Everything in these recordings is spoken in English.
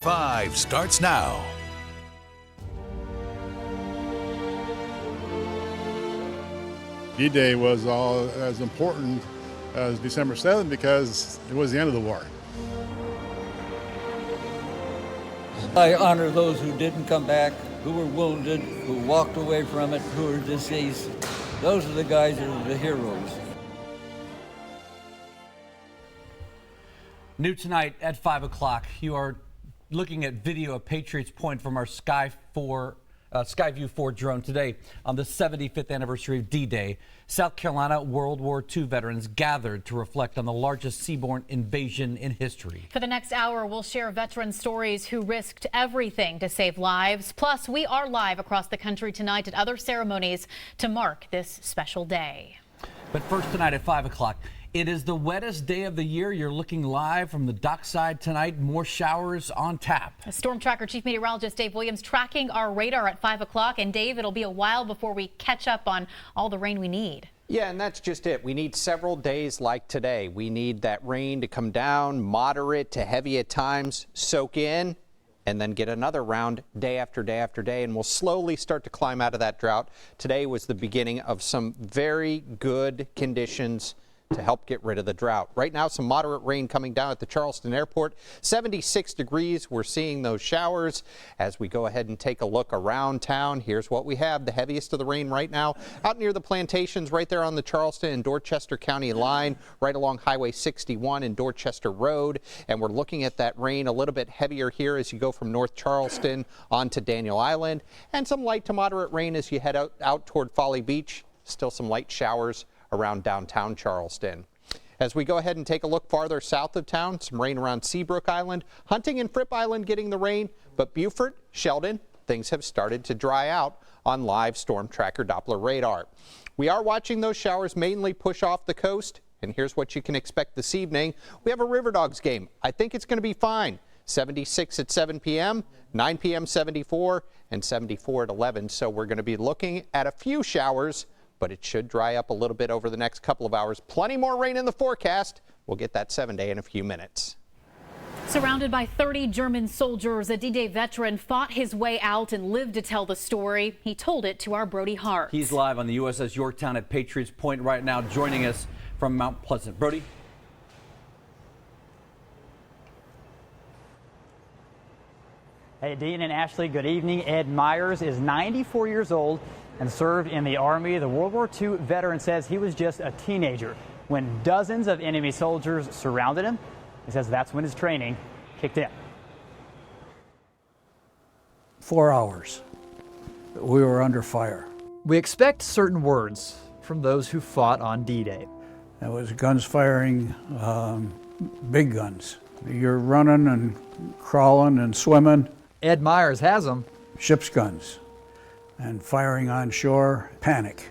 5 starts now. D-Day was all as important as December 7th because it was the end of the war. I honor those who didn't come back, who were wounded, who walked away from it, who are deceased. Those are the guys that are the heroes. New tonight at 5 o'clock, you are looking at video of Patriots Point from our Skyview 4 drone today on the 75th anniversary of D-Day. South Carolina World War II veterans gathered to reflect on the largest seaborne invasion in history. For the next hour, we'll share veteran stories who risked everything to save lives. Plus, we are live across the country tonight at other ceremonies to mark this special day. But first tonight at 5 o'clock, it is the wettest day of the year. You're looking live from the dockside tonight. More showers on tap. Storm Tracker Chief Meteorologist Dave Williams tracking our radar at 5 o'clock. And Dave, it'll be a while before we catch up on all the rain we need. Yeah, and that's just it. We need several days like today. We need that rain to come down, moderate to heavy at times, soak in, and then get another round day after day after day, and we'll slowly start to climb out of that drought. Today was the beginning of some very good conditions to help get rid of the drought. Right now, some moderate rain coming down at the Charleston Airport. 76 degrees. We're seeing those showers. As we go ahead and take a look around town, here's what we have. The heaviest of the rain right now out near the plantations right there on the Charleston and Dorchester County line, right along Highway 61 and Dorchester Road. And we're looking at that rain a little bit heavier here as you go from North Charleston onto Daniel Island. And some light to moderate rain as you head out toward Folly Beach. Still some light showers around downtown Charleston. As we go ahead and take a look farther south of town, some rain around Seabrook Island, Hunting and Fripp Island getting the rain, but Beaufort, Sheldon, things have started to dry out on live Storm Tracker Doppler radar. We are watching those showers mainly push off the coast, and here's what you can expect this evening. We have a River Dogs game. I think it's going to be fine. 76 at 7 p.m., 9 p.m. 74, and 74 at 11. So we're going to be looking at a few showers, but it should dry up a little bit over the next couple of hours. Plenty more rain in the forecast. We'll get that 7-day in a few minutes. Surrounded by 30 German soldiers, a D-Day veteran fought his way out and lived to tell the story. He told it to our Brody Hart. He's live on the USS Yorktown at Patriots Point right now, joining us from Mount Pleasant. Brody? Hey, Dean and Ashley, good evening. Ed Myers is 94 years old and served in the Army. The World War II veteran says he was just a teenager when dozens of enemy soldiers surrounded him. He says that's when his training kicked in. 4 hours. We were under fire. We expect certain words from those who fought on D-Day. It was guns firing, big guns. You're running and crawling and swimming. Ed Myers has them. Ship's guns and firing on shore, panic.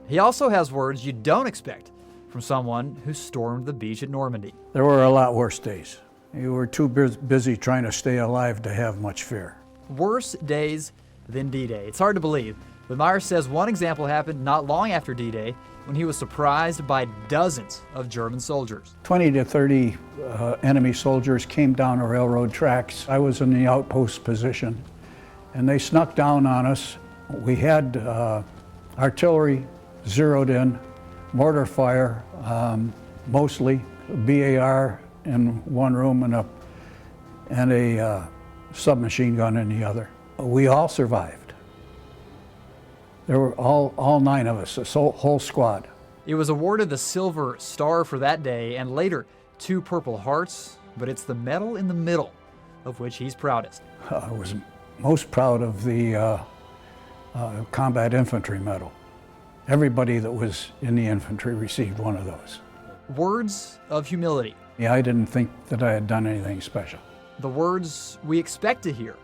He also has words you don't expect from someone who stormed the beach at Normandy. There were a lot worse days. You were too busy trying to stay alive to have much fear. Worse days than D-Day. It's hard to believe, but Myers says one example happened not long after D-Day when he was surprised by dozens of German soldiers. 20 to 30 enemy soldiers came down the railroad tracks. I was in the outpost position, and they snuck down on us. We had artillery zeroed in, mortar fire, mostly BAR in one room and a submachine gun in the other. We all survived. There were all 9 of us, a whole squad. It was awarded the Silver Star for that day and later 2 Purple Hearts, but it's the medal in the middle of which he's proudest. I was most proud of the Combat Infantry Medal. Everybody that was in the infantry received one of those. Words of humility. Yeah, I didn't think that I had done anything special. The words we expect to hear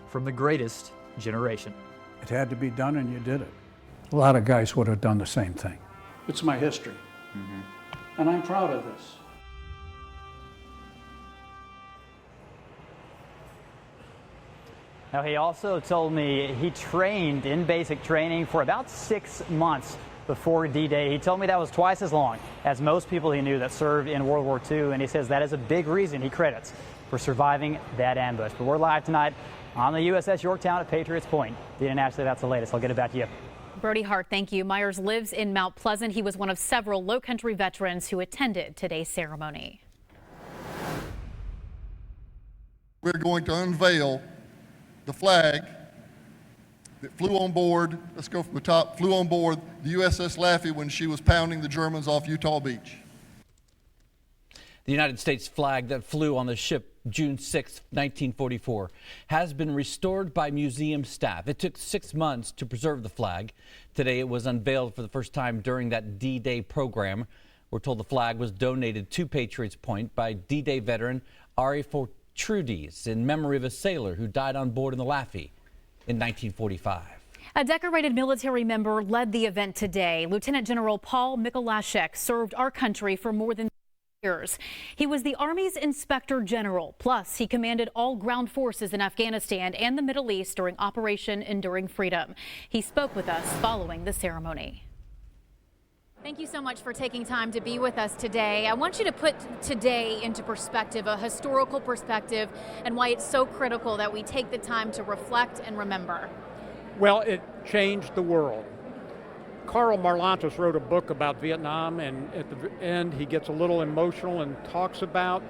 from the greatest generation. It had to be done, and you did it. A lot of guys would have done the same thing. It's my history, and I'm proud of this. Now, he also told me he trained in basic training for about 6 months before D-Day. He told me that was twice as long as most people he knew that served in World War II, and he says that is a big reason he credits for surviving that ambush. But we're live tonight on the USS Yorktown at Patriots Point. Dean and Ashley, that's the latest. I'll get it back to you. Brody Hart, thank you. Myers lives in Mount Pleasant. He was one of several Low Country veterans who attended today's ceremony. We're going to unveil the flag that flew on board, let's go from the top, flew on board the USS Laffey when she was pounding the Germans off Utah Beach. The United States flag that flew on the ship June 6, 1944, has been restored by museum staff. It took 6 months to preserve the flag. Today it was unveiled for the first time during that D-Day program. We're told the flag was donated to Patriots Point by D-Day veteran Ari Fortrudes in memory of a sailor who died on board in the Laffey in 1945. A decorated military member led the event today. Lieutenant General Paul Mikolaszek served our country for more than years. He was the Army's Inspector General. Plus, he commanded all ground forces in Afghanistan and the Middle East during Operation Enduring Freedom. He spoke with us following the ceremony. Thank you so much for taking time to be with us today. I want you to put today into perspective, a historical perspective, and why it's so critical that we take the time to reflect and remember. Well, it changed the world. Karl Marlantes wrote a book about Vietnam, and at the end he gets a little emotional and talks about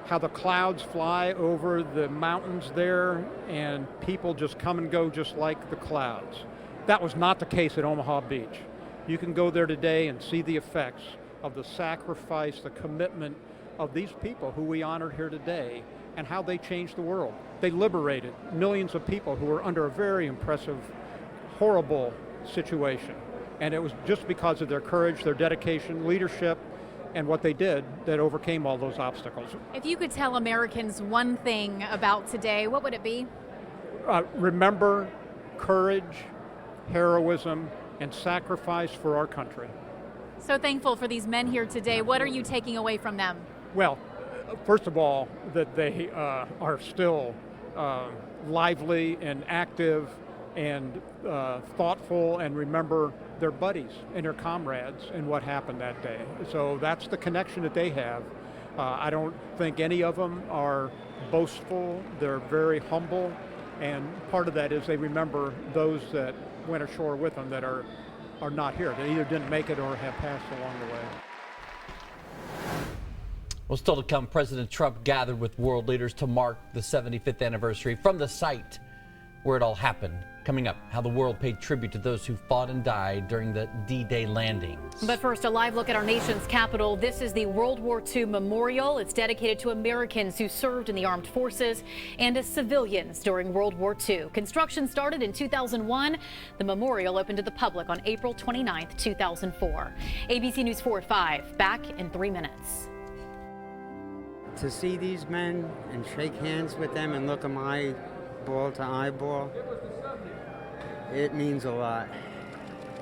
how the clouds fly over the mountains there and people just come and go just like the clouds. That was not the case at Omaha Beach. You can go there today and see the effects of the sacrifice, the commitment of these people who we honored here today and how they changed the world. They liberated millions of people who were under a very impressive, horrible situation. And it was just because of their courage, their dedication, leadership, and what they did that overcame all those obstacles. If you could tell Americans one thing about today, what would it be? Remember courage, heroism, and sacrifice for our country. So thankful for these men here today. What are you taking away from them? Well, first of all, that they are still lively and active and thoughtful and remember their buddies and their comrades and what happened that day. So that's the connection that they have. I don't think any of them are boastful. They're very humble, and part of that is they remember those that went ashore with them that are not here. They either didn't make it or have passed along the way. Well, still to come, President Trump gathered with world leaders to mark the 75th anniversary from the site where it all happened. Coming up, how the world paid tribute to those who fought and died during the D-Day landings. But first, a live look at our nation's capital. This is the World War II Memorial. It's dedicated to Americans who served in the armed forces and as civilians during World War II. Construction started in 2001. The memorial opened to the public on April 29th, 2004. ABC News 4 at 5, back in 3 minutes. To see these men and shake hands with them and look them eyeball to eyeball, it means a lot.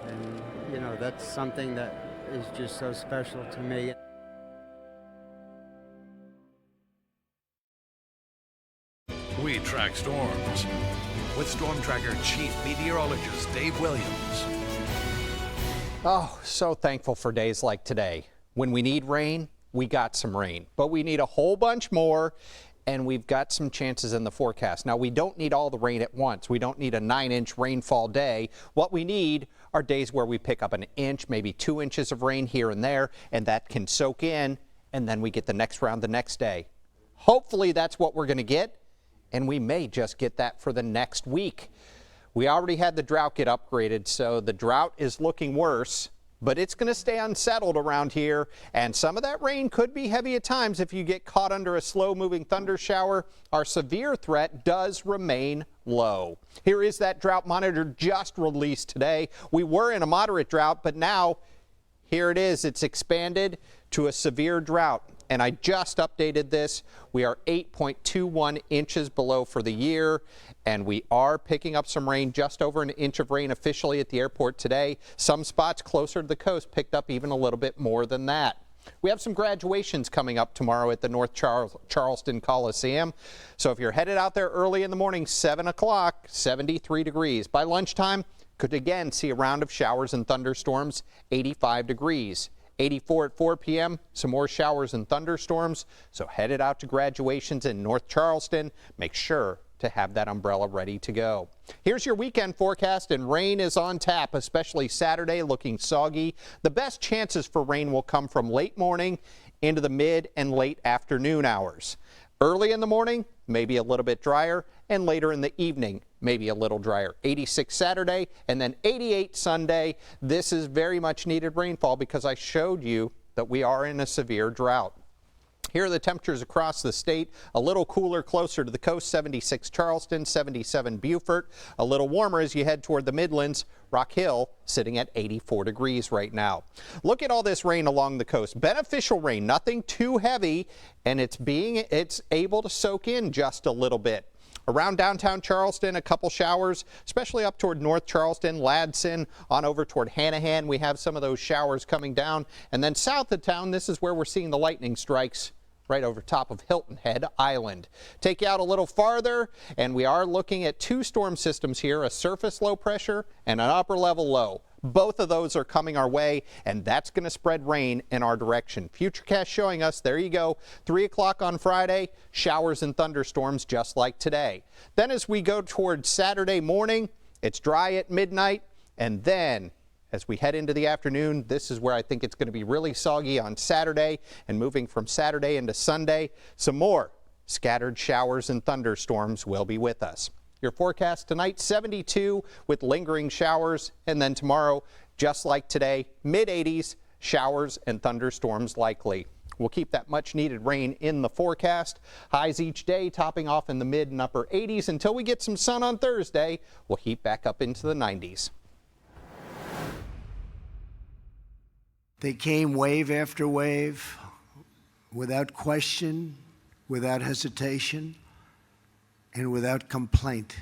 And, you know, that's something that is just so special to me. We track storms with Storm Tracker Chief Meteorologist Dave Williams. Oh, so thankful for days like today. When we need rain, we got some rain, but we need a whole bunch more, and we've got some chances in the forecast. Now, we don't need all the rain at once. We don't need a 9-inch rainfall day. What we need are days where we pick up an inch, maybe 2 inches of rain here and there, and that can soak in, and then we get the next round the next day. Hopefully that's what we're going to get, and we may just get that for the next week. We already had the drought get upgraded, so the drought is looking worse. But it's going to stay unsettled around here, and some of that rain could be heavy at times if you get caught under a slow-moving thunder shower. Our severe threat does remain low. Here is that drought monitor just released today. We were in a moderate drought, but now here it is. It's expanded to a severe drought. And I just updated this. We are 8.21 inches below for the year, and we are picking up some rain, just over an inch of rain officially at the airport today. Some spots closer to the coast picked up even a little bit more than that. We have some graduations coming up tomorrow at the North Charleston Coliseum. So if you're headed out there early in the morning, 7 o'clock, 73 degrees. By lunchtime, could again see a round of showers and thunderstorms, 85 degrees. 84 at 4 p.m., some more showers and thunderstorms. So headed out to graduations in North Charleston. Make sure to have that umbrella ready to go. Here's your weekend forecast, and rain is on tap, especially Saturday, looking soggy. The best chances for rain will come from late morning into the mid and late afternoon hours. Early in the morning, maybe a little bit drier, and later in the evening, maybe a little drier. 86 Saturday and then 88 Sunday. This is very much needed rainfall because I showed you that we are in a severe drought. Here are the temperatures across the state. A little cooler closer to the coast, 76 Charleston, 77 Beaufort. A little warmer as you head toward the Midlands. Rock Hill sitting at 84 degrees right now. Look at all this rain along the coast. Beneficial rain, nothing too heavy, and it's able to soak in just a little bit. Around downtown Charleston, a couple showers, especially up toward North Charleston, Ladson, on over toward Hanahan. We have some of those showers coming down. And then south of town, this is where we're seeing the lightning strikes right over top of Hilton Head Island. Take you out a little farther, and we are looking at two storm systems here, a surface low pressure and an upper level low. Both of those are coming our way, and that's going to spread rain in our direction. Futurecast showing us, there you go, 3 o'clock on Friday, showers and thunderstorms just like today. Then as we go towards Saturday morning, it's dry at midnight, and then as we head into the afternoon, this is where I think it's going to be really soggy on Saturday, and moving from Saturday into Sunday, some more scattered showers and thunderstorms will be with us. Your forecast tonight, 72 with lingering showers, and then tomorrow, just like today, mid-80s, showers and thunderstorms likely. We'll keep that much needed rain in the forecast. Highs each day topping off in the mid and upper 80s until we get some sun on Thursday. We'll heat back up into the 90s. They came wave after wave, without question, without hesitation, and without complaint.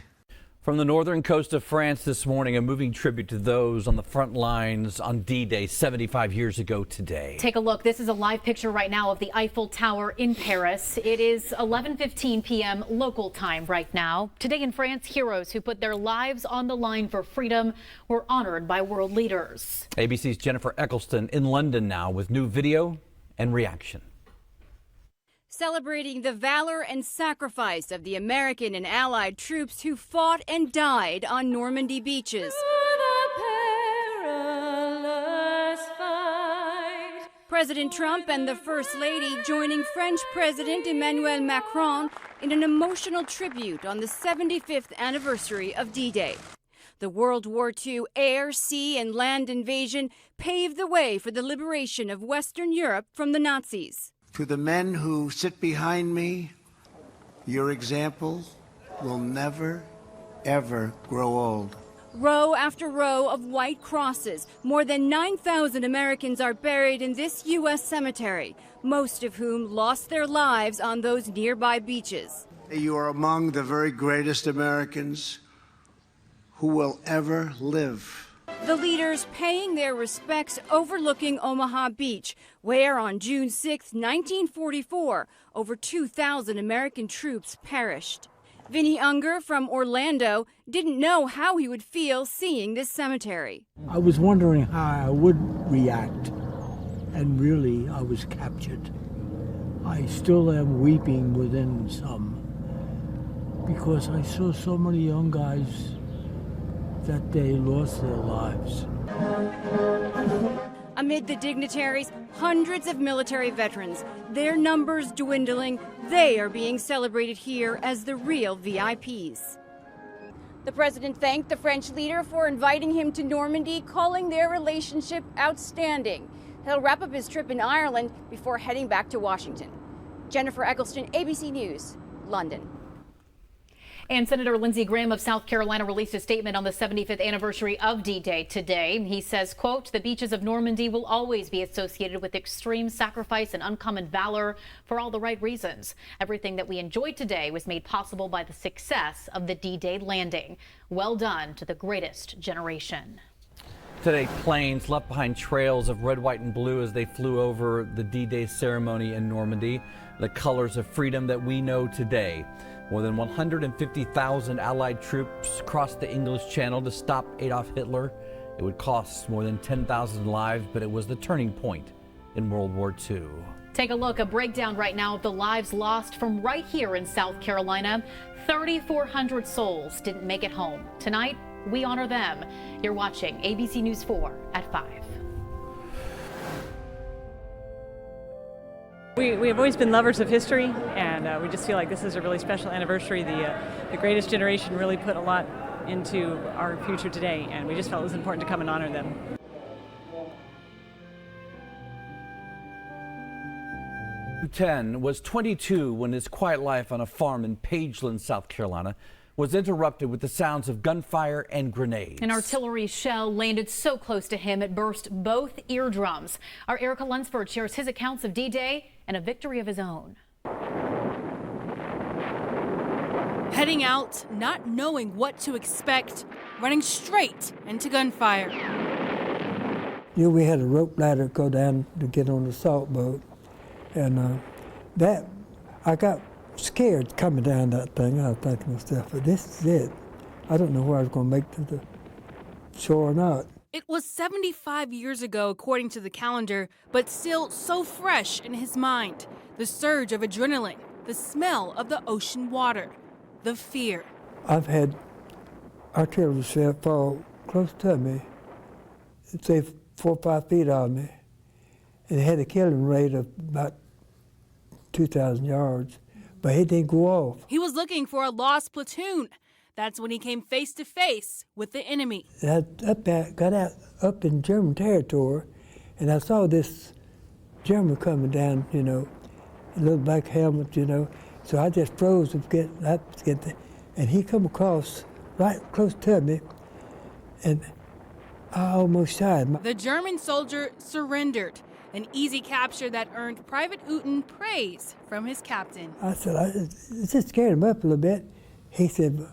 From the northern coast of France this morning, a moving tribute to those on the front lines on D-Day 75 years ago today. Take a look. This is a live picture right now of the Eiffel Tower in Paris. It is 11:15 p.m. local time right now. Today in France, heroes who put their lives on the line for freedom were honored by world leaders. ABC's Jennifer Eccleston in London now with new video and reaction. Celebrating the valor and sacrifice of the American and Allied troops who fought and died on Normandy beaches. President Trump and the First Lady joining French President Emmanuel Macron in an emotional tribute on the 75th anniversary of D-Day. The World War II air, sea, and land invasion paved the way for the liberation of Western Europe from the Nazis. To the men who sit behind me, your example will never, ever grow old. Row after row of white crosses. More than 9,000 Americans are buried in this U.S. cemetery, most of whom lost their lives on those nearby beaches. You are among the very greatest Americans who will ever live. The leaders paying their respects overlooking Omaha Beach, where on June 6, 1944, over 2,000 American troops perished. Vinny Unger from Orlando didn't know how he would feel seeing this cemetery. I was wondering how I would react, and really I was captured. I still am weeping within some, because I saw so many young guys that they lost their lives. Amid the dignitaries, hundreds of military veterans, their numbers dwindling. They are being celebrated here as the real VIPs. The president thanked the French leader for inviting him to Normandy, calling their relationship outstanding. He'll wrap up his trip in Ireland before heading back to Washington. Jennifer Eccleston, ABC News, London. And Senator Lindsey Graham of South Carolina released a statement on the 75th anniversary of D-Day today. He says, quote, "The beaches of Normandy will always be associated with extreme sacrifice and uncommon valor for all the right reasons. Everything that we enjoyed today was made possible by the success of the D-Day landing. Well done to the greatest generation." Today, planes left behind trails of red, white, and blue as they flew over the D-Day ceremony in Normandy, the colors of freedom that we know today. More than 150,000 Allied troops crossed the English Channel to stop Adolf Hitler. It would cost more than 10,000 lives, but it was the turning point in World War II. Take a look, a breakdown right now of the lives lost from right here in South Carolina. 3,400 souls didn't make it home. Tonight, we honor them. You're watching ABC News 4 at 5. We've always been lovers of history, and we just feel like this is a really special anniversary. The greatest generation really put a lot into our future today, and we just felt it was important to come and honor them. Ten was 22 when his quiet life on a farm in Pageland, South Carolina, was interrupted with the sounds of gunfire and grenades. An artillery shell landed so close to him it burst both eardrums. Our Erica Lunsford shares his accounts of D-Day and a victory of his own. Heading out, not knowing what to expect, running straight into gunfire. You know, we had a rope ladder go down to get on the salt boat, and I got scared coming down that thing. I was thinking to myself, but this is it. I don't know where I was going to make to the shore or not. It was 75 years ago, according to the calendar, but still so fresh in his mind. The surge of adrenaline, the smell of the ocean water, the fear. I've had artillery shell fall close to me, say 4 or 5 feet on me. It had a killing rate of about 2,000 yards, but it didn't go off. He was looking for a lost platoon. That's when he came face to face with the enemy. I got out up in German territory, and I saw this German coming down, you know, a little black helmet, you know. So I just froze to get there, and he come across right close to me, and I almost shot him. The German soldier surrendered, an easy capture that earned Private Uten praise from his captain. I said, it just scared him up a little bit. He said,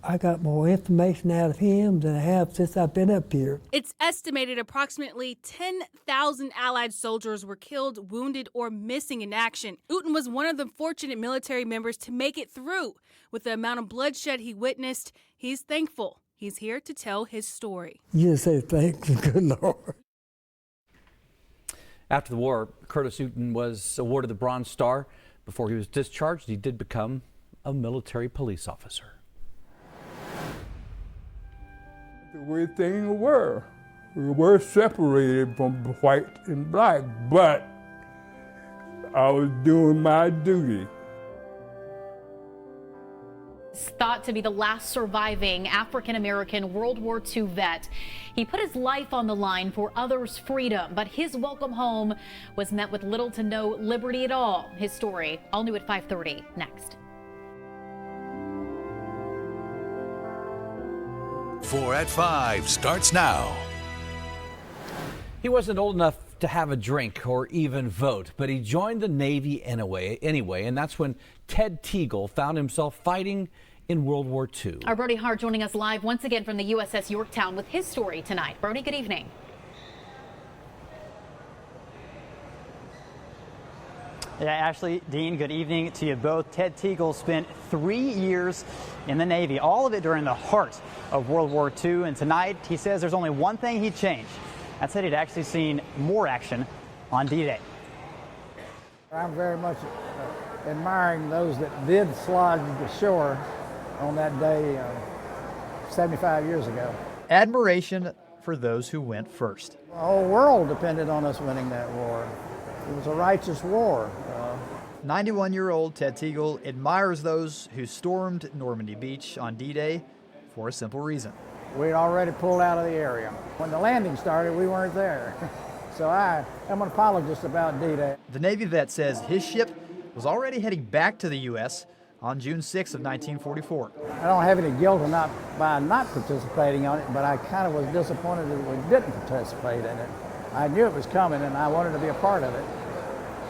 I got more information out of him than I have since I've been up here. It's estimated approximately 10,000 Allied soldiers were killed, wounded, or missing in action. Uten was one of the fortunate military members to make it through. With the amount of bloodshed he witnessed, he's thankful. He's here to tell his story. You just say thanks, good Lord. After the war, Curtis Uten was awarded the Bronze Star. Before he was discharged, he did become a military police officer. The way things were, we were separated from white and black, but I was doing my duty. Thought to be the last surviving African-American World War II vet. He put his life on the line for others' freedom, but his welcome home was met with little to no liberty at all. His story, all new at 5:30, next. 4 at 5 starts now. He wasn't old enough to have a drink or even vote, but he joined the Navy anyway, and that's when Ted Teagle found himself fighting in World War II. Our Brody Hart joining us live once again from the USS Yorktown with his story tonight. Brody, good evening. Yeah, Ashley, Dean, good evening to you both. Ted Teagle spent 3 years in the Navy, all of it during the heart of World War II, and tonight he says there's only one thing he'd change. That's that he'd actually seen more action on D-Day. I'm very much admiring those that did slog the shore on that day 75 years ago. Admiration for those who went first. The whole world depended on us winning that war. It was a righteous war. 91-year-old Ted Teagle admires those who stormed Normandy Beach on D-Day for a simple reason. We'd already pulled out of the area. When the landing started, we weren't there. So I'm an apologist about D-Day. The Navy vet says his ship was already heading back to the U.S. on June 6 of 1944. I don't have any guilt by not participating on it, but I kind of was disappointed that we didn't participate in it. I knew it was coming and I wanted to be a part of it.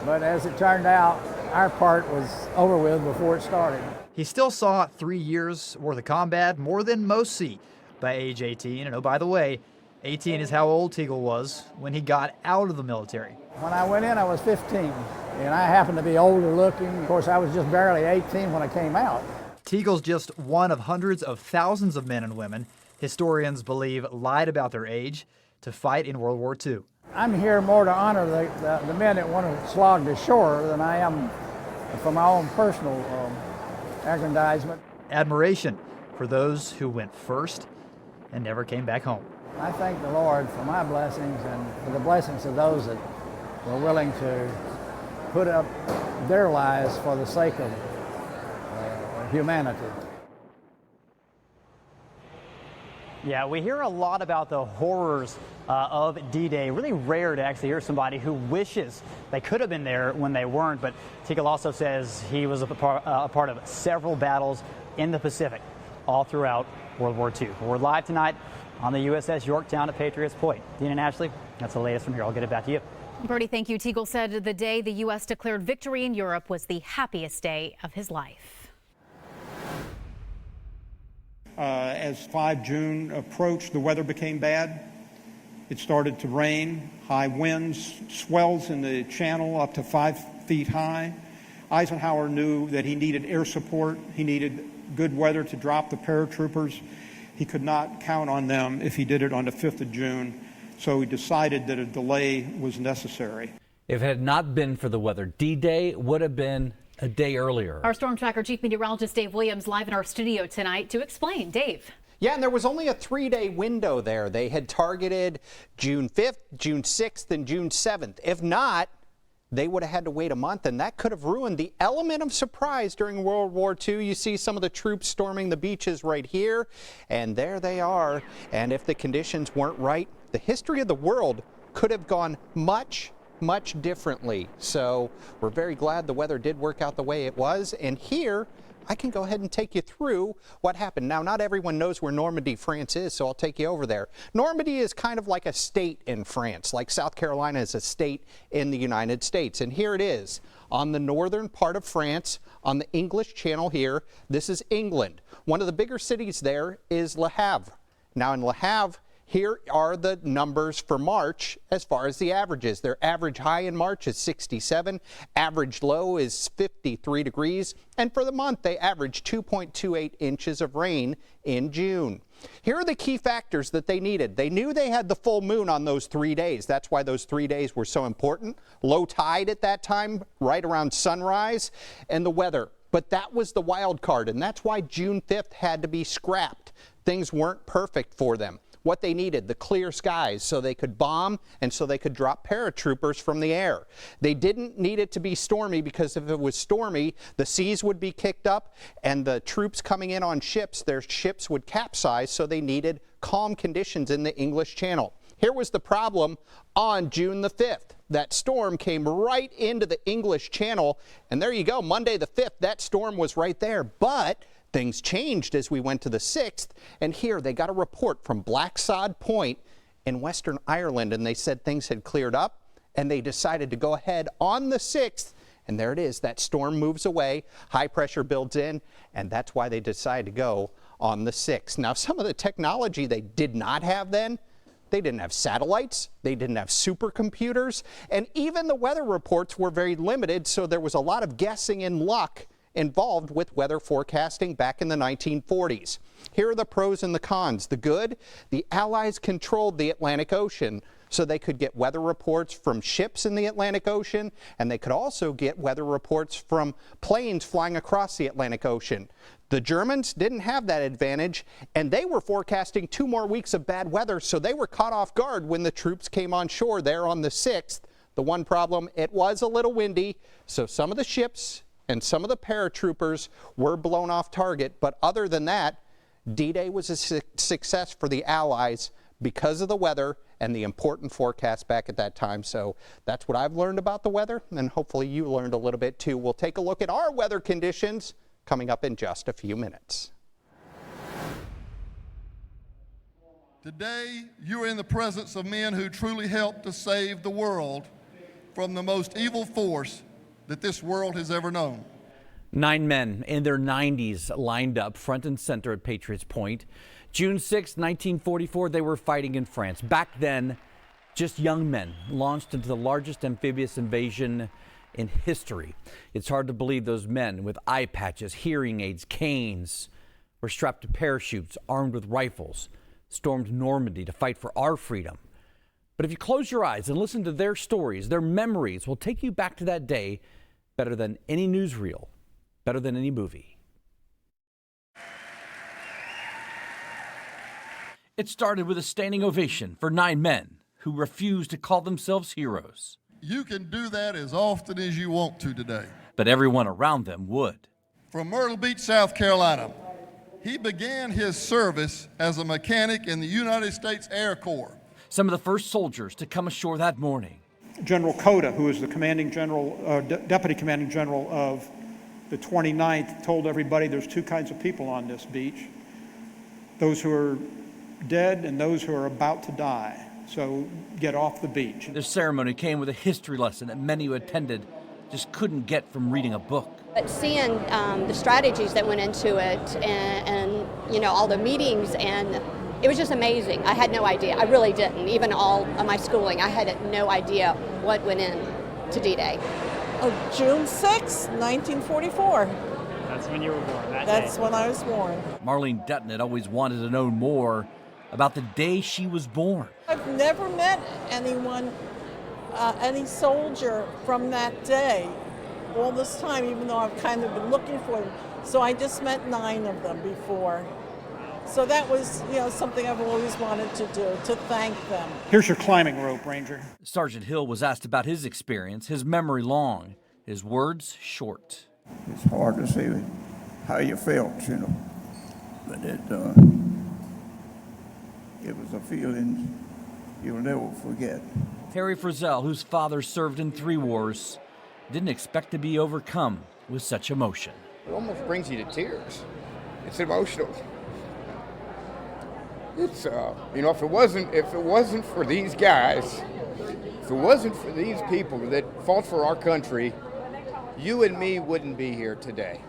But as it turned out, our part was over with before it started. He still saw 3 years worth of combat, more than most see, by age 18. And oh, by the way, 18 is how old Teagle was when he got out of the military. When I went in, I was 15, and I happened to be older looking. Of course, I was just barely 18 when I came out. Teagle's just one of hundreds of thousands of men and women historians believe lied about their age to fight in World War II. I'm here more to honor the men that want to slog the shore than I am for my own personal aggrandizement. Admiration for those who went first and never came back home. I thank the Lord for my blessings and for the blessings of those that were willing to put up their lives for the sake of humanity. Yeah, we hear a lot about the horrors of D-Day. Really rare to actually hear somebody who wishes they could have been there when they weren't. But Teagle also says he was a part of several battles in the Pacific all throughout World War II. We're live tonight on the USS Yorktown at Patriots Point. Dean and Ashley, that's the latest from here. I'll get it back to you. Brody, thank you. Teagle said the day the U.S. declared victory in Europe was the happiest day of his life. As 5 June approached, the weather became bad. It started to rain, high winds, swells in the channel up to 5 feet high. Eisenhower knew that he needed air support. He needed good weather to drop the paratroopers. He could not count on them if he did it on the 5th of June. So he decided that a delay was necessary. If it had not been for the weather, D-Day would have been a day earlier. Our Storm Tracker Chief Meteorologist Dave Williams live in our studio tonight to explain. Dave. Yeah, and there was only a 3-day window there. They had targeted June 5th, June 6th, and June 7th. If not, they would have had to wait a month, and that could have ruined the element of surprise during World War II. You see some of the troops storming the beaches right here, and there they are. And if the conditions weren't right, the history of the world could have gone much differently. So we're very glad the weather did work out the way it was. And here, I can go ahead and take you through what happened. Now, not everyone knows where Normandy, France is, so I'll take you over there. Normandy is kind of like a state in France, like South Carolina is a state in the United States. And here it is on the northern part of France, on the English Channel here. This is England. One of the bigger cities there is Le Havre. Now, in Le Havre, here are the numbers for March as far as the averages. Their average high in March is 67, average low is 53 degrees, and for the month they averaged 2.28 inches of rain in June. Here are the key factors that they needed. They knew they had the full moon on those 3 days. That's why those 3 days were so important. Low tide at that time, right around sunrise, and the weather. But that was the wild card, and that's why June 5th had to be scrapped. Things weren't perfect for them. What they needed, the clear skies, so they could bomb and so they could drop paratroopers from the air. They didn't need it to be stormy, because if it was stormy, the seas would be kicked up and the troops coming in on ships, their ships would capsize, so they needed calm conditions in the English Channel. Here was the problem on June the 5th. That storm came right into the English Channel, and there you go, Monday the 5th, that storm was right there. But things changed as we went to the 6th, and here they got a report from Blacksod Point in Western Ireland, and they said things had cleared up, and they decided to go ahead on the 6th, and there it is. That storm moves away, high pressure builds in, and that's why they decided to go on the 6th. Now, some of the technology they did not have then, they didn't have satellites, they didn't have supercomputers, and even the weather reports were very limited, so there was a lot of guessing and luck involved with weather forecasting back in the 1940s. Here are the pros and the cons. The good, the Allies controlled the Atlantic Ocean, so they could get weather reports from ships in the Atlantic Ocean, and they could also get weather reports from planes flying across the Atlantic Ocean. The Germans didn't have that advantage, and they were forecasting 2 more weeks of bad weather, so they were caught off guard when the troops came on shore there on the 6th. The one problem, it was a little windy, so some of the ships and some of the paratroopers were blown off target, but other than that, D-Day was a success for the Allies because of the weather and the important forecast back at that time. So that's what I've learned about the weather, and hopefully you learned a little bit too. We'll take a look at our weather conditions coming up in just a few minutes. Today, you are in the presence of men who truly helped to save the world from the most evil force that this world has ever known. 9 men in their 90s lined up front and center at Patriots Point. June 6, 1944, they were fighting in France. Back then, just young men launched into the largest amphibious invasion in history. It's hard to believe those men with eye patches, hearing aids, canes, were strapped to parachutes, armed with rifles, stormed Normandy to fight for our freedom. But if you close your eyes and listen to their stories, their memories will take you back to that day better than any newsreel, better than any movie. It started with a standing ovation for 9 men who refused to call themselves heroes. You can do that as often as you want to today. But everyone around them would. From Myrtle Beach, South Carolina, he began his service as a mechanic in the United States Air Corps. Some of the first soldiers to come ashore that morning. General Cota, who is the commanding general, deputy commanding general of the 29th, told everybody there's 2 kinds of people on this beach. Those who are dead and those who are about to die. So get off the beach. This ceremony came with a history lesson that many who attended just couldn't get from reading a book. But seeing the strategies that went into it and you know, all the meetings, and it was just amazing. I had no idea. I really didn't. Even all of my schooling, I had no idea what went in to D-Day. Oh, June 6, 1944. That's when you were born, That's when I was born. Marlene Dutton had always wanted to know more about the day she was born. I've never met anyone, any soldier from that day all this time, even though I've kind of been looking for them. So I just met 9 of them before. So that was, you know, something I've always wanted to do, to thank them. Here's your climbing rope, Ranger. Sergeant Hill was asked about his experience, his memory long, his words short. It's hard to say how you felt, you know, but it was a feeling you'll never forget. Harry Frizzell, whose father served in 3 wars, didn't expect to be overcome with such emotion. It almost brings you to tears. It's emotional. It's you know, if it wasn't for these guys, if it wasn't for these people that fought for our country, you and me wouldn't be here today.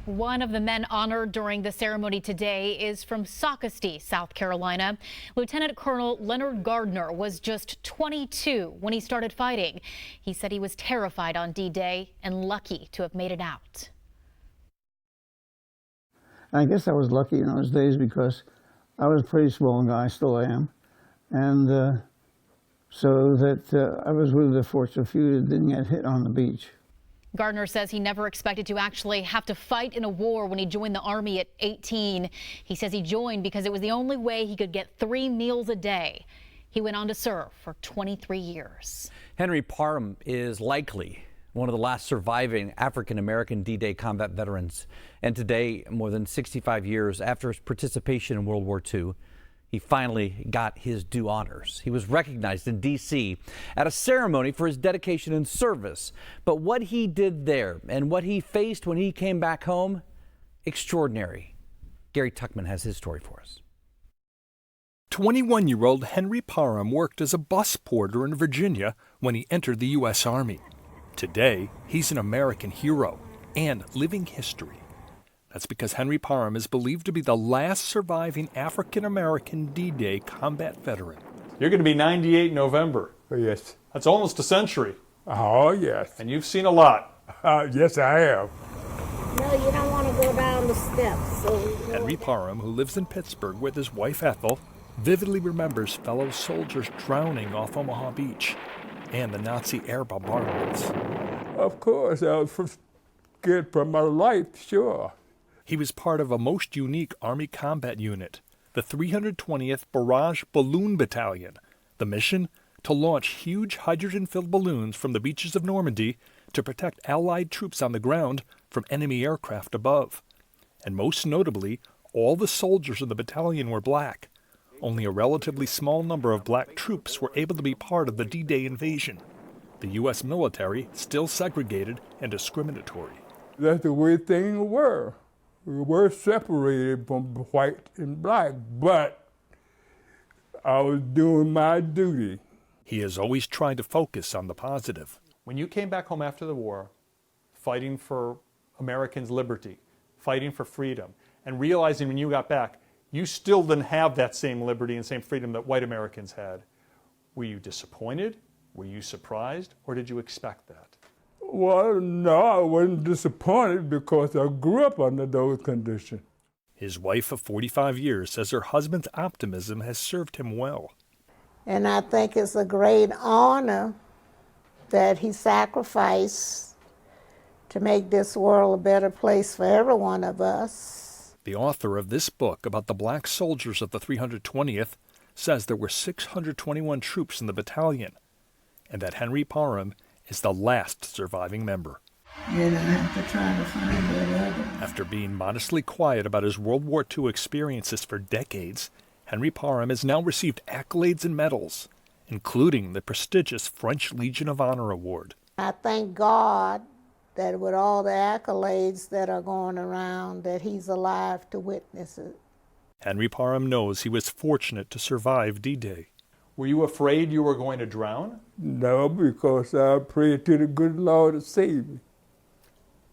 One of the men honored during the ceremony today is from Socastee, South Carolina. Lieutenant Colonel Leonard Gardner was just 22 when he started fighting. He said he was terrified on D-Day and lucky to have made it out. I guess I was lucky in those days because I was a pretty small guy, still am, and so that I was really the fortunate few that didn't get hit on the beach. Gardner says he never expected to actually have to fight in a war when he joined the Army at 18. He says he joined because it was the only way he could get 3 meals a day. He went on to serve for 23 years. Henry Parham is likely one of the last surviving African-American D-Day combat veterans. And today, more than 65 years after his participation in World War II, he finally got his due honors. He was recognized in D.C. at a ceremony for his dedication and service. But what he did there and what he faced when he came back home, extraordinary. Gary Tuckman has his story for us. 21-year-old Henry Parham worked as a bus porter in Virginia when he entered the U.S. Army. Today, he's an American hero and living history. That's because Henry Parham is believed to be the last surviving African-American D-Day combat veteran. You're going to be 98 in November. Yes. That's almost a century. Oh, yes. And you've seen a lot. Yes, I have. No, you don't want to go down the steps. Henry Parham, who lives in Pittsburgh with his wife Ethel, vividly remembers fellow soldiers drowning off Omaha Beach and the Nazi air bombardments. Of course, I was scared for my life, sure. He was part of a most unique Army combat unit, the 320th Barrage Balloon Battalion. The mission? To launch huge hydrogen-filled balloons from the beaches of Normandy to protect Allied troops on the ground from enemy aircraft above. And most notably, all the soldiers in the battalion were black. Only a relatively small number of black troops were able to be part of the D-Day invasion. The U.S. military still segregated and discriminatory. That's the way things were. We were separated from white and black, but I was doing my duty. He has always tried to focus on the positive. When you came back home after the war, fighting for Americans' liberty, fighting for freedom, and realizing when you got back, you still didn't have that same liberty and same freedom that white Americans had. Were you disappointed? Were you surprised? Or did you expect that? Well, no, I wasn't disappointed because I grew up under those conditions. His wife of 45 years says her husband's optimism has served him well. And I think it's a great honor that he sacrificed to make this world a better place for every one of us. The author of this book about the black soldiers of the 320th says there were 621 troops in the battalion, and that Henry Parham is the last surviving member. And I have to try to find that other. After being modestly quiet about his World War II experiences for decades, Henry Parham has now received accolades and medals, including the prestigious French Legion of Honor Award. I thank God that with all the accolades that are going around, that he's alive to witness it. Henry Parham knows he was fortunate to survive D-Day. Were you afraid you were going to drown? No, because I prayed to the good Lord to save me.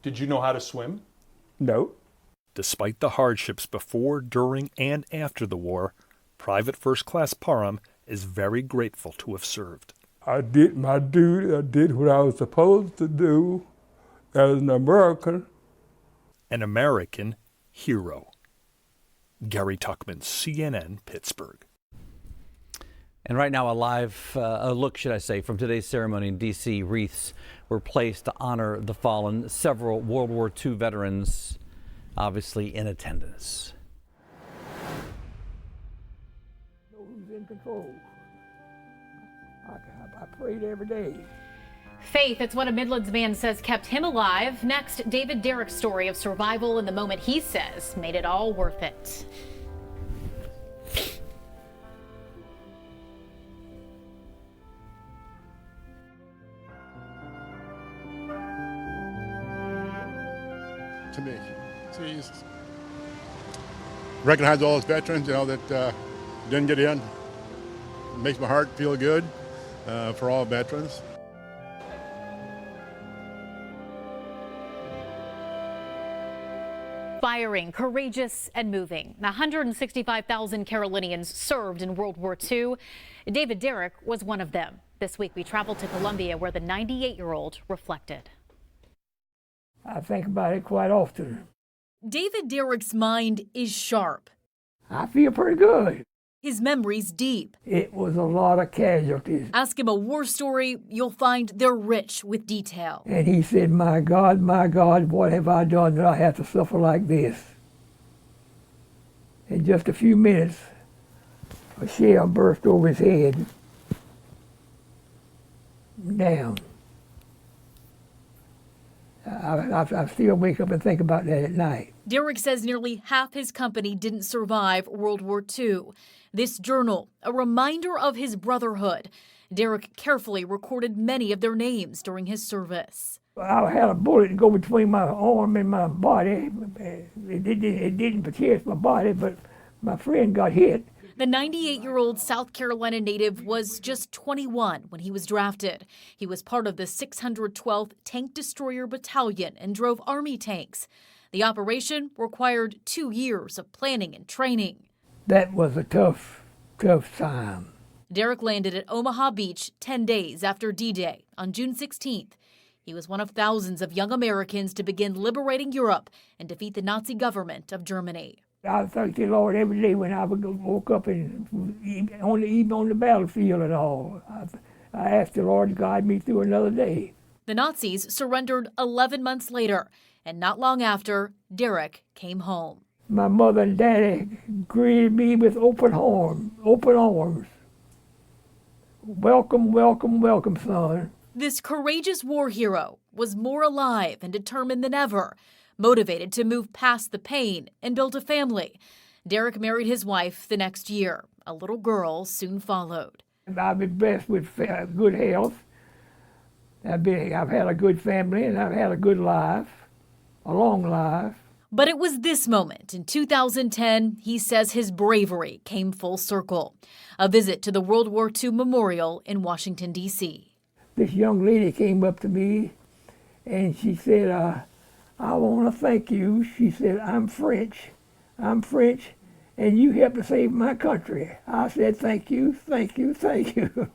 Did you know how to swim? No. Despite the hardships before, during, and after the war, Private First Class Parham is very grateful to have served. I did my duty. I did what I was supposed to do as an American. An American hero. Gary Tuckman, CNN, Pittsburgh. And right now, a look, should I say, from today's ceremony in D.C. Wreaths were placed to honor the fallen. Several World War II veterans, obviously, in attendance. Know who's in control. I prayed every day. Faith, it's what a Midlands man says kept him alive. Next, David Derrick's story of survival in the moment he says made it all worth it. To me, Jesus. Recognize all those veterans, that didn't get in. It makes my heart feel good for all veterans. Inspiring, courageous, and moving. 165,000 Carolinians served in World War II. David Derrick was one of them. This week we traveled to Columbia, where the 98-year-old reflected. I think about it quite often. David Derrick's mind is sharp. I feel pretty good. His memory's deep. It was a lot of casualties. Ask him a war story, you'll find they're rich with detail. And he said, my God, what have I done that I have to suffer like this? In just a few minutes, a shell burst over his head, down. I still wake up and think about that at night. Derrick says nearly half his company didn't survive World War II. This journal, a reminder of his brotherhood. Derrick carefully recorded many of their names during his service. I had a bullet go between my arm and my body. It didn't pierce my body, but my friend got hit. The 98-year-old South Carolina native was just 21 when he was drafted. He was part of the 612th Tank Destroyer Battalion and drove Army tanks. The operation required 2 years of planning and training. That was a tough time. Derrick landed at Omaha Beach 10 days after D-Day on June 16th. He was one of thousands of young Americans to begin liberating Europe and defeat the Nazi government of Germany. I thank the Lord every day when I woke up and even on the battlefield and all. I asked the Lord to guide me through another day. The Nazis surrendered 11 months later, and not long after, Derrick came home. My mother and daddy greeted me with open arms. Welcome, welcome, welcome, son. This courageous war hero was more alive and determined than ever, motivated to move past the pain and build a family. Derrick married his wife the next year. A little girl soon followed. I've been blessed with good health. I've had a good family, and I've had a good life, a long life. But it was this moment in 2010, he says his bravery came full circle. A visit to the World War II Memorial in Washington, D.C. This young lady came up to me, and she said, I want to thank you. She said, I'm French, and you helped to save my country. I said, thank you, thank you, thank you.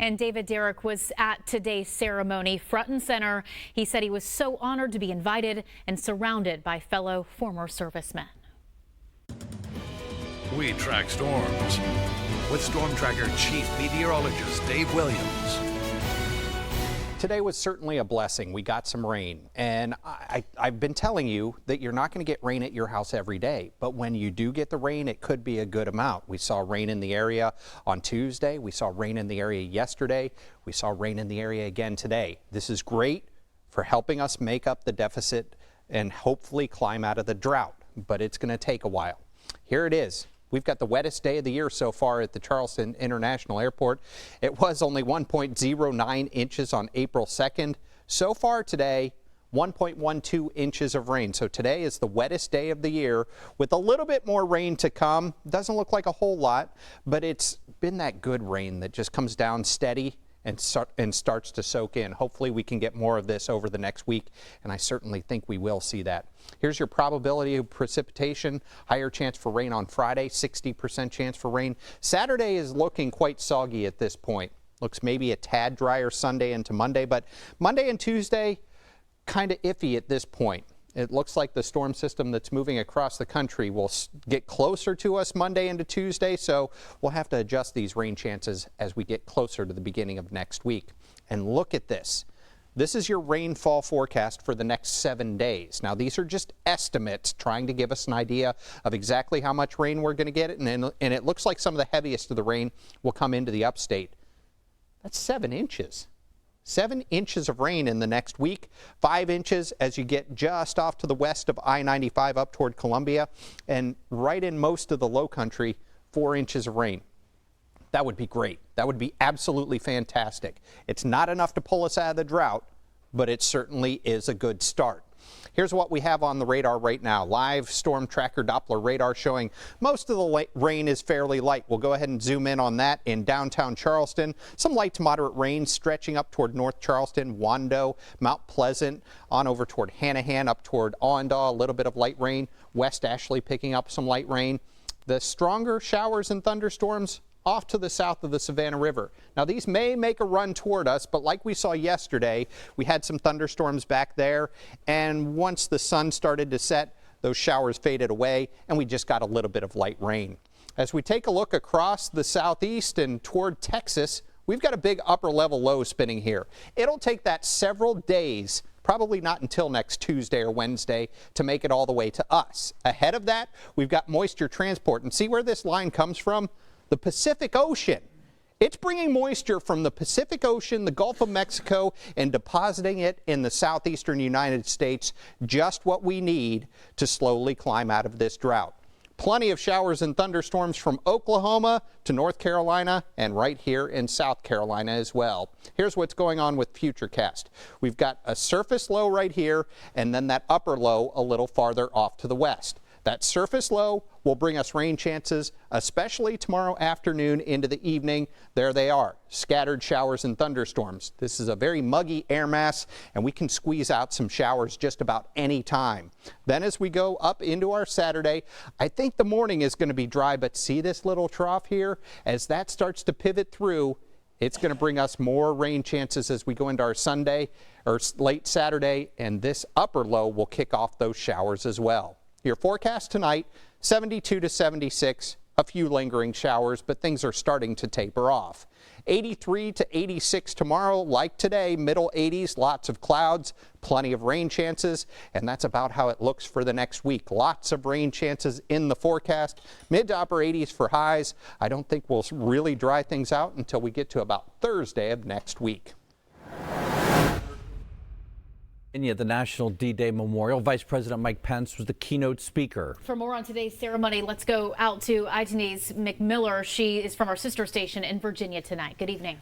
And David Derrick was at today's ceremony, front and center. He said he was so honored to be invited and surrounded by fellow former servicemen. We track storms with Storm Tracker Chief Meteorologist Dave Williams. Today was certainly a blessing. We got some rain, and I've been telling you that you're not going to get rain at your house every day, but when you do get the rain, it could be a good amount. We saw rain in the area on Tuesday. We saw rain in the area yesterday. We saw rain in the area again today. This is great for helping us make up the deficit and hopefully climb out of the drought, but it's going to take a while. Here it is. We've got the wettest day of the year so far at the Charleston International Airport. It was only 1.09 inches on April 2nd. So far today, 1.12 inches of rain. So today is the wettest day of the year with a little bit more rain to come. Doesn't look like a whole lot, but it's been that good rain that just comes down steady and starts to soak in. Hopefully we can get more of this over the next week, and I certainly think we will see that. Here's your probability of precipitation. Higher chance for rain on Friday, 60% chance for rain. Saturday is looking quite soggy at this point. Looks maybe a tad drier Sunday into Monday, but Monday and Tuesday, kind of iffy at this point. It looks like the storm system that's moving across the country will get closer to us Monday into Tuesday, so we'll have to adjust these rain chances as we get closer to the beginning of next week. And look at this. This is your rainfall forecast for the next 7 days. Now, these are just estimates trying to give us an idea of exactly how much rain we're going to get, and it looks like some of the heaviest of the rain will come into the upstate. That's 7 inches. 7 inches of rain in the next week, 5 inches as you get just off to the west of I-95 up toward Columbia, and right in most of the low country, 4 inches of rain. That would be great. That would be absolutely fantastic. It's not enough to pull us out of the drought, but it certainly is a good start. Here's what we have on the radar right now. Live Storm Tracker Doppler radar showing most of the rain is fairly light. We'll go ahead and zoom in on that in downtown Charleston. Some light to moderate rain stretching up toward North Charleston, Wando, Mount Pleasant, on over toward Hanahan, up toward Awendaw, a little bit of light rain. West Ashley picking up some light rain. The stronger showers and thunderstorms off to the south of the Savannah River. Now, these may make a run toward us, but like we saw yesterday, we had some thunderstorms back there, and once the sun started to set, those showers faded away, and we just got a little bit of light rain. As we take a look across the southeast and toward Texas, we've got a big upper level low spinning here. It'll take that several days, probably not until next Tuesday or Wednesday, to make it all the way to us. Ahead of that, we've got moisture transport, and see where this line comes from? The Pacific Ocean. It's bringing moisture from the Pacific Ocean, the Gulf of Mexico, and depositing it in the southeastern United States, just what we need to slowly climb out of this drought. Plenty of showers and thunderstorms from Oklahoma to North Carolina and right here in South Carolina as well. Here's what's going on with Futurecast. We've got a surface low right here and then that upper low a little farther off to the west. That surface low will bring us rain chances, especially tomorrow afternoon into the evening. There they are, scattered showers and thunderstorms. This is a very muggy air mass, and we can squeeze out some showers just about any time. Then as we go up into our Saturday, I think the morning is going to be dry, but see this little trough here? As that starts to pivot through, it's going to bring us more rain chances as we go into our Sunday or late Saturday, and this upper low will kick off those showers as well. Your forecast tonight, 72 to 76, a few lingering showers, but things are starting to taper off. 83 to 86 tomorrow, like today, middle 80s, lots of clouds, plenty of rain chances, and that's about how it looks for the next week. Lots of rain chances in the forecast, mid to upper 80s for highs. I don't think we'll really dry things out until we get to about Thursday of next week. The National D-Day Memorial. Vice President Mike Pence was the keynote speaker. For more on today's ceremony, let's go out to I-10E's McMiller. She is from our sister station in Virginia tonight. Good evening.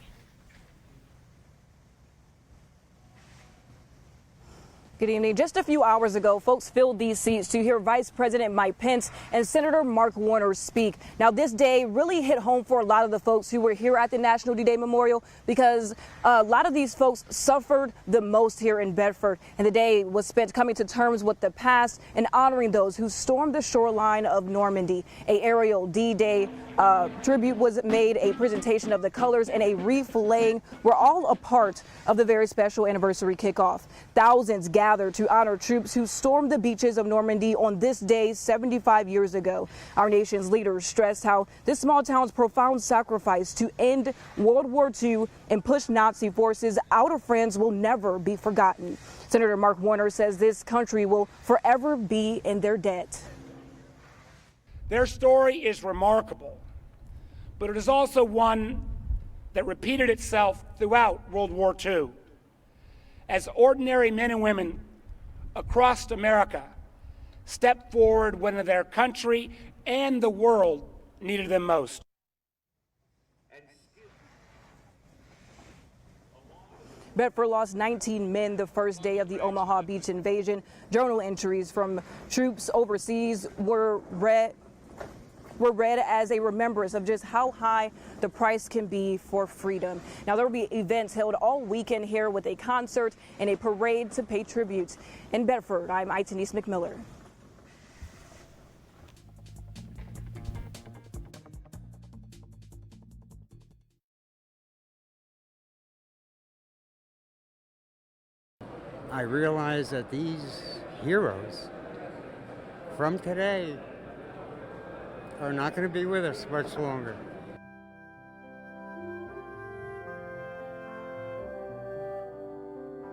Good evening. Just a few hours ago, folks filled these seats to hear Vice President Mike Pence and Senator Mark Warner speak. Now, this day really hit home for a lot of the folks who were here at the National D-Day Memorial because a lot of these folks suffered the most here in Bedford. And the day was spent coming to terms with the past and honoring those who stormed the shoreline of Normandy. A aerial D-Day tribute was made, a presentation of the colors, and a wreath laying were all a part of the very special anniversary kickoff. Thousands gathered gathered to honor troops who stormed the beaches of Normandy on this day 75 years ago. Our nation's leaders stressed how this small town's profound sacrifice to end World War II and push Nazi forces out of France will never be forgotten. Senator Mark Warner says this country will forever be in their debt. Their story is remarkable, but it is also one that repeated itself throughout World War II, as ordinary men and women across America stepped forward when their country and the world needed them most. Bedford lost 19 men the first day of the Omaha Beach invasion. Journal entries from troops overseas were read as a remembrance of just how high the price can be for freedom. Now, there will be events held all weekend here with a concert and a parade to pay tribute. In Bedford, I'm Itanese McMiller. I realize that these heroes from today are not going to be with us much longer.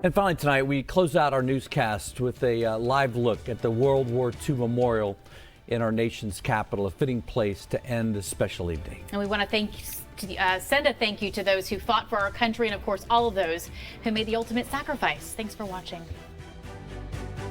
And finally tonight, we close out our newscast with a live look at the World War II Memorial in our nation's capital, a fitting place to end a special evening. And we want to send a thank you to those who fought for our country and, of course, all of those who made the ultimate sacrifice. Thanks for watching.